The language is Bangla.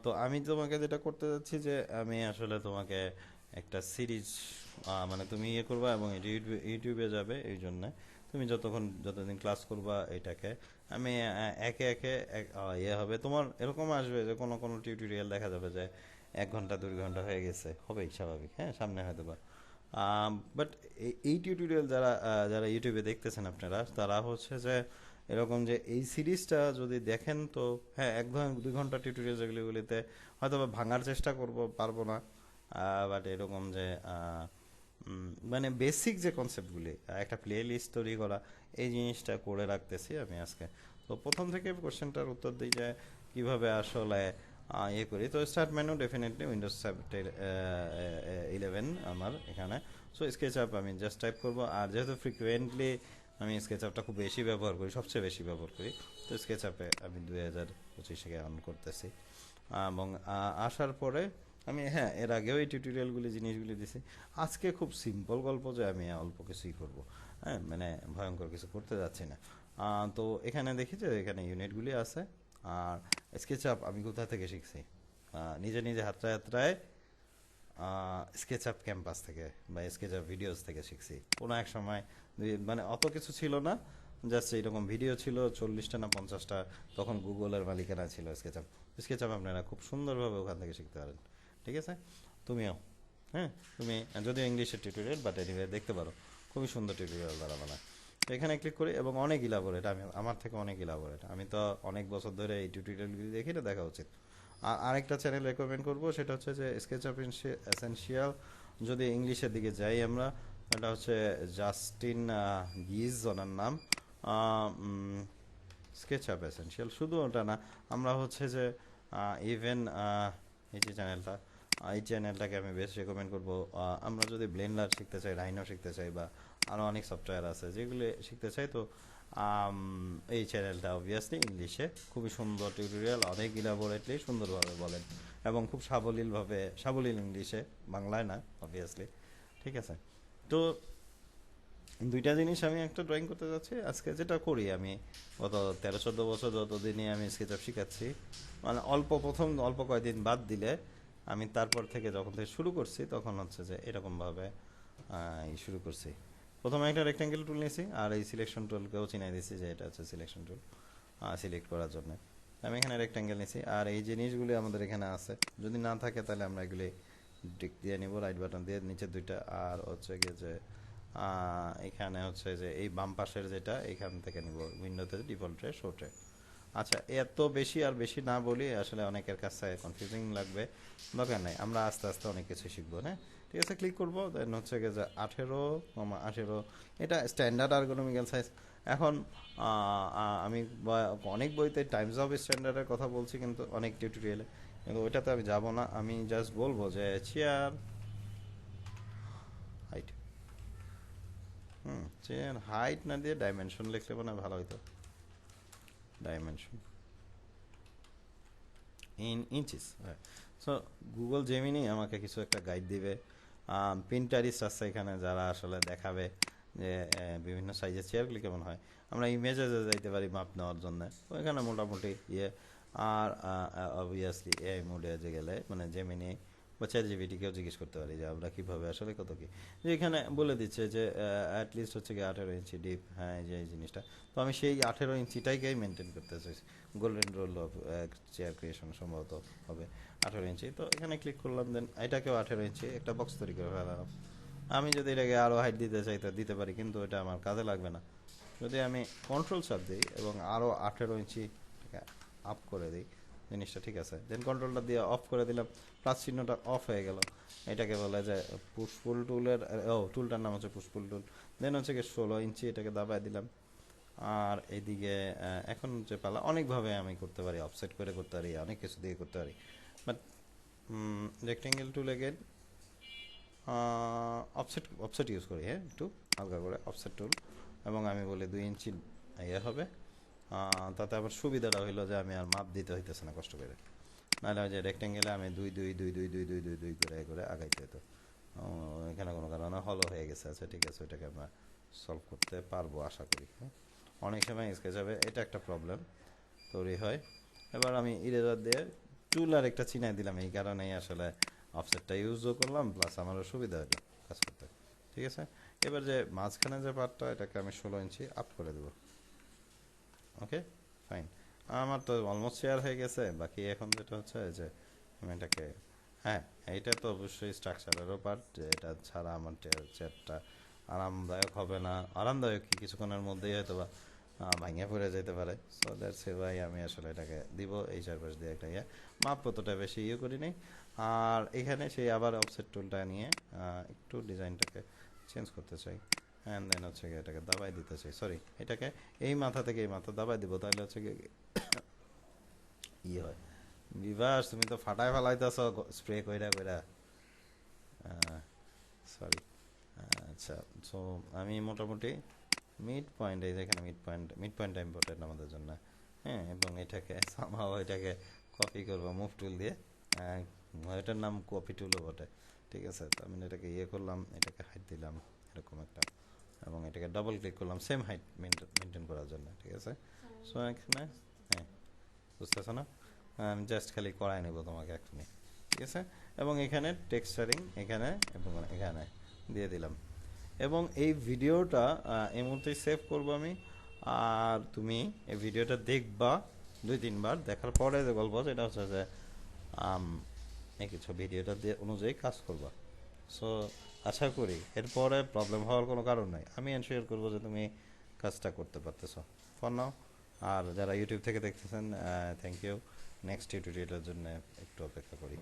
তো আমি তোমাকে যেটা করতে যাচ্ছি যে আমি আসলে তোমাকে একটা সিরিজ, মানে তুমি ইয়ে করবা এবং এটা ইউটিউবে যাবে, এই জন্য তুমি যতদিন ক্লাস করবা এটাকে আমি একে একে ইয়ে হবে, তোমার এরকম আসবে যে কোনো কোনো টিউটোরিয়াল দেখা যাবে যে 1 ঘন্টা 2 ঘন্টা হয়ে গেছে, হবেই স্বাভাবিক, হ্যাঁ, সামনে হয়তো বা। বাট এই টিউটোরিয়াল যারা যারা ইউটিউবে দেখতেছেন আপনারা, তারা হচ্ছে যে এরকম যে এই সিরিজটা যদি দেখেন তো হ্যাঁ, 1 2 ঘন্টা টিউটোরিয়াল যেগুলিতে হয়তো বা ভাঙার চেষ্টা পারবো না, বাট এরকম যে মানে বেসিক যে কনসেপ্টগুলি, একটা প্লে লিস্ট তৈরি করা, এই জিনিসটা করে রাখতেছি আমি আজকে। তো প্রথম থেকে কোশ্চেনটার উত্তর দিই যে কিভাবে আসলে ইয়ে করি। তো স্টার্ট মেনু ডেফিনেটলি উইন্ডোজ 11 আমার এখানে। সো স্কেচ আপ আমি জাস্ট টাইপ করব, আর যেহেতু ফ্রিকুয়েন্টলি আমি স্কেচ আপটা খুব বেশি ব্যবহার করি, সবচেয়ে বেশি ব্যবহার করি, তো স্কেচ আপে আমি 2025 অন করতেছি। এবং আসার পরে আমি, হ্যাঁ, এর আগেও এই টিউটোরিয়ালগুলি জিনিসগুলি দিছি। আজকে খুব সিম্পল গল্প যে আমি অল্প কিছুই করব, হ্যাঁ, মানে ভয়ঙ্কর কিছু করতে যাচ্ছি না। তো এখানে দেখি যে এখানে ইউনিটগুলি আছে। আর স্কেচআপ আমি কোথা থেকে শিখছি? নিজে নিজে হাতড়ায় হাতড়ায় স্কেচআপ ক্যাম্পাস থেকে বা স্কেচআপ ভিডিওস থেকে শিখছি। কোনো এক সময় মানে অত কিছু ছিল না, জাস্ট এইরকম ভিডিও ছিল 40টা না 50টা, তখন গুগলের মালিকানা ছিল স্কেচআপ। স্কেচআপ আপনারা খুব সুন্দরভাবে ওখান থেকে শিখতে পারেন, ঠিক আছে? তুমিও, হ্যাঁ, তুমি যদিও ইংলিশের টিউটোরিয়াল, বাট এনিওয়ে দেখতে পারো, খুবই সুন্দর টিউটোরিয়াল দ্বারা বানায়। তো এখানে ক্লিক করি এবং অনেক ইলাবোরেট, আমি আমার থেকে অনেক ইলাবোরেট, আমি তো অনেক বছর ধরে এই টিউটোরিয়ালগুলি দেখি, না দেখা উচিত। আরেকটা চ্যানেল রেকমেন্ড করবো, সেটা হচ্ছে যে স্কেচআপ এসেনশিয়াল। যদি ইংলিশের দিকে যাই আমরা, এটা হচ্ছে জাস্টিন গিজ ওনার নাম। স্কেচআপ এসেনশিয়াল, শুধু ওটা না, আমরা হচ্ছে যে ইভেন এই যে চ্যানেলটা, এই চ্যানেলটাকে আমি বেশ রেকমেন্ড করবো। আমরা যদি ব্লেন্ডার শিখতে চাই, রাইনো শিখতে চাই, বা আরও অনেক সফটওয়্যার আছে যেগুলি শিখতে চাই, তো এই চ্যানেলটা অবভিয়াসলি ইংলিশে খুবই সুন্দর টিউটোরিয়াল, অনেক ইলাবোরেটলি সুন্দরভাবে বলেন, এবং খুব সাবলীল ইংলিশে, বাংলায় না অবভিয়াসলি, ঠিক আছে? তো দুইটা জিনিস আমি একটা ড্রয়িং করতে যাচ্ছি আজকে, যেটা করি আমি গত 13 14 বছর যতদিনই আমি স্কেচআপ শিখাচ্ছি, মানে প্রথম অল্প কয়েকদিন বাদ দিলে আমি তারপর থেকে যখন থেকে শুরু করছি, তখন হচ্ছে যে এরকমভাবে শুরু করছি। প্রথমে একটা রেক্ট্যাঙ্গেল টুল নিয়েছি, আর এই সিলেকশন টুলকেও চিনাই দিচ্ছি যে এটা হচ্ছে সিলেকশন টুল, সিলেক্ট করার জন্য। আমি এখানে রেক্ট্যাঙ্গেল নিয়েছি, আর এই জিনিসগুলি আমাদের এখানে আছে, যদি না থাকে তাহলে আমরা এগুলি টিক দিয়ে নিব, রাইট বাটন দিয়ে, নিচে দুইটা, আর হচ্ছে গিয়ে যে এখানে হচ্ছে যে এই বাম পাশের যেটা, এখান থেকে নিব উইন্ডোতে ডিফল্টে শোটে। আচ্ছা, এত বেশি আর বেশি না বলি, আসলে অনেকের কাছে কনফিউজিং লাগবে, দরকার নাই, আমরা আস্তে আস্তে অনেক কিছু শিখবো, হ্যাঁ, ঠিক আছে? ক্লিক করবো, দেন হচ্ছে গিয়ে যে 18,18, এটা স্ট্যান্ডার্ড আর্গোনমিক্যাল সাইজ। এখন আমি অনেক বইতে টাইমস অফ স্ট্যান্ডার্ডের কথা বলছি, কিন্তু অনেক টিউটোরিয়ালে, কিন্তু ওইটাতে আমি যাব না, আমি জাস্ট বলবো যে চেয়ার হাইট, চেয়ার হাইট না দিয়ে ডাইমেনশন লিখলে মনে হয় ভালো হইতো, dimension in inches. So Google Gemini আমাকে কিছু একটা গাইড দিবে। পিন্টারিস্ট আছে এখানে যারা আসলে দেখাবে যে বিভিন্ন সাইজের চেয়ারগুলি কেমন হয়, আমরা ইমেজে যাইতে পারি মাপ নেওয়ার জন্য, তো এখানে মোটামুটি ইয়ে। আর অবভিয়াসলি এআই মোডে যে গেলে, মানে জেমিনি বা চ্যাট জিপিটিকেও জিজ্ঞেস করতে পারি যে আমরা কীভাবে আসলে কত কী, যে এখানে বলে দিচ্ছে যে অ্যাটলিস্ট হচ্ছে কি 18 ইঞ্চি ডিপ, হ্যাঁ, এই যে এই জিনিসটা, তো আমি সেই 18 ইঞ্চিটাইকেই মেনটেন করতে চাইছি। Golden rule of chair creation সম্ভবত হবে 18 ইঞ্চি। তো এখানে ক্লিক করলাম, দেন এটাকেও 18 ইঞ্চি একটা বক্স তৈরি করে ফেলাম। আমি যদি এটাকে আরও হাইট দিতে চাই তো দিতে পারি, কিন্তু এটা আমার কাজে লাগবে না। যদি আমি কন্ট্রোল চাপ দিই এবং আরও 18 ইঞ্চি আপ করে দিই, জিনিসটা ঠিক আছে, দেন কন্ট্রোলটা দিয়ে অফ করে দিলাম, প্লাস চিহ্নটা অফ হয়ে গেল। এটাকে বলা যায় পুশপুল টুলের, টুলটার নাম হচ্ছে পুশপুল টুল। দেন হচ্ছে কি 16 ইঞ্চি, এটাকে দাবায় দিলাম। আর এদিকে এখন যে পালা, অনেকভাবে আমি করতে পারি, অফসেট করে করতে পারি, অনেক কিছু দিয়ে করতে পারি, but rectangle tool again offset offset use করি, হ্যাঁ, একটু হালকা করে অফসেট টুল, এবং আমি বলি 2 ইঞ্চি ইয়ে হবে। তাতে আবার সুবিধাটা হইলো যে আমি আর মাপ দিতে হইতেছে না কষ্ট করে, নাহলে ওই যে রেক্টেঙ্গেলে আমি 2 2 2 2 2 2 2 করে করে আগাইতে হতো। এখানে কোনো কারণে হলো হয়ে গেছে, আচ্ছা ঠিক আছে, ওইটাকে আমরা সলভ করতে পারবো আশা করি, হ্যাঁ। অনেক সময় স্কেচ হবে, এটা একটা প্রবলেম তৈরি হয়। এবার আমি ইরেজার দিয়ে টুল আর একটা চিনাই দিলাম, এই কারণেই আসলে অফসেটটা ইউজও করলাম, প্লাস আমারও সুবিধা হলো কাজ করতে। ঠিক আছে, এবার যে মাঝখানে যে পার্টটা, এটাকে আমি 16 ইঞ্চি আপ করে দেবো। ওকে, ফাইন। আমার তো অলমোস্ট শেয়ার হয়ে গেছে, বাকি এখন যেটা হচ্ছে যে আমি এটাকে, হ্যাঁ এইটা তো অবশ্যই স্ট্রাকচারেরও পার্ট, যে এটা ছাড়া আমার চেয়ারটা আরামদায়ক হবে না। আরামদায়ক কি, কিছুক্ষণের মধ্যেই হয়তো বা ভাঙিয়ে পড়ে যেতে পারে। সো দ্যাটস এ ভাই আমি আসলে এটাকে দিব এই চারপাশ দিয়ে একটা মাপ কতটা বেশি করি নাই। আর এখানে সেই আবার অফসেট টুলটা নিয়ে একটু ডিজাইনটাকে চেঞ্জ করতে চাই, অ্যান্ড দেন হচ্ছে গিয়ে এটাকে দাবাই দিতে চাই, সরি এটাকে এই মাথা থেকে এই মাথা দাবাই দিব, তাহলে হচ্ছে গিয়ে হয়। বিভাস তুমি তো ফাটায় ফেলাইতেছ স্প্রে কইরা কইরা, সরি। আচ্ছা, সো আমি মোটামুটি মিড পয়েন্ট, এই যেখানে মিড পয়েন্ট ইম্পর্টেন্ট আমাদের জন্য। হ্যাঁ, এবং এটাকে সামহাও এটাকে কপি করবো মুভ টুল দিয়ে। এটার নাম কপি টুলও বটে। ঠিক আছে, তো আমি এটাকে করলাম, এটাকে হাইট দিলাম এরকম একটা, এবং এটাকে ডাবল ক্লিক করলাম সেম হাইট মেনটেন করার জন্য। ঠিক আছে, সো এখানে, হ্যাঁ বুঝতেছো না, আমি জাস্ট খালি করাই নেবো তোমাকে এখনই। ঠিক আছে, এবং এখানে টেক্সচারিং এখানে এবং এখানে দিয়ে দিলাম, এবং এই ভিডিওটা এই মুহূর্তেই সেভ করবো আমি। আর তুমি এই ভিডিওটা দেখবা 2-3 বার, দেখার পরে যে গল্প সেটা হচ্ছে যে কিছু ভিডিওটা দিয়ে অনুযায়ী কাজ করবা। সো আশা করি এরপরে প্রবলেম হওয়ার কোনো কারণ নাই, আমি এনশিওর করবো যে তুমি কাজটা করতে পারতেছো ফর নাও। আর যারা ইউটিউব থেকে দেখতেছেন, থ্যাংক ইউ। নেক্সট টিউটোরিয়ালের জন্য একটু অপেক্ষা করি।